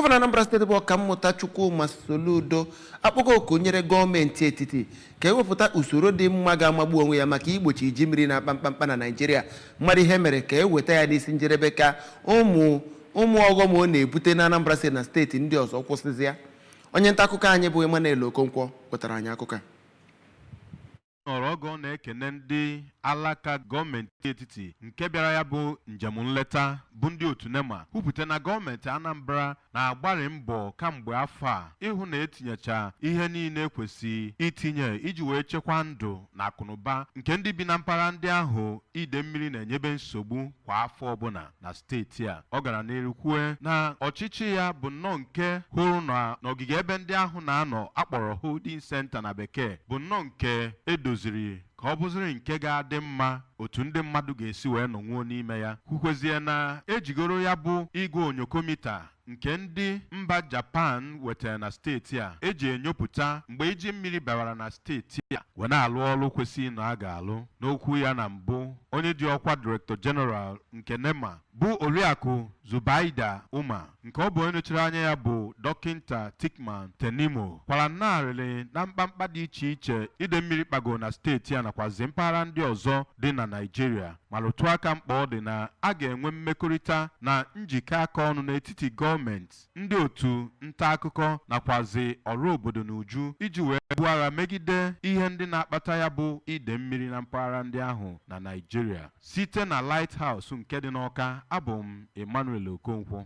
Gọvanọ Anambra steeti bụ Ọkammụta Chukwuma Soludo akpọkọ oku nyere gọọmenti etiti ka ewepụta usoro dị mma ga-amagbu onwe ya maka igbochi iji mmiri na kpamkpamkpa na Naịjirịa. Mmadụ ihe mere ka eweta ya n'isi njedebe ka ụmụ ọghọm ọ na-ebute na Anambra steeti na steeti ndị ọzọ kwụsịzi ya. Onye nta akụkọ anyị bụ Emmanuel Okonkwo wetara anyị akụkọ. Ọrọgọ na-ekene ndị alaka gọọmenti etiti nke bịara ya bụ njem nleta bụ ndị otu NEMA kwupụta na gọọmenti Anambra na-agbari mbọ kamgbe afọ a ịhụ na etinyecha ihe niile kwesị itinye iji wee chekwa ndụ na akụnụba nke ndị bi na mpaghara ndị ahụ ide mmiri na-enyebe nsogbu kwa afọ ọbụla na steeti a. Ọ gara n'ihu kwue na ọchịchị ya bụ nnọọ nke hụrụ na n'ogige ebe ndị ahụ na-anọ akpọrọ holding center na bekee bụ nnọọ nke edoziri ka ọ bụziri nke ga-adị mma otu ndị mmadụ ga-esi wee nọnwuo n'ime ya. Kwukwezie na ejigoro ya bụ igwe onyokomita nke ndị mba Japan wetara na steeti a eji enyopụta mgbe iji mmiri bịara na steeti a wee na-alụ ọrụ kwesịrị na a ga-alụ. N'okwu ya na mbụ, onye dị ọkwa Director General nke NEMA bụ Oriakụ Zubaida Uma nke ọ bụ onye nọchiri anya ya bụ Dọkịnta Tikman Tenimo kwara nnarịrị na mkpamkpa dị iche iche ide mmiri kpago na steeti a nakwazi mpaghara ndị ọzọ dị na Naịjirịa, ma rụtụ aka mkpa ọ dị na a ga-enwe mmekọrịta na njikọ aka ọnụ n'etiti gọọmenti, ndị otu nta akụkọ nakwazi ọrụ obodo n'uju iji wee buo agha megide ihe ndị na-akpata ya bụ ide mmiri na mpaghara ndị ahụ na Naịjirịa. Site na Lighthouse nke dị n'Awka, abụ m Emmanuel Okonkwo.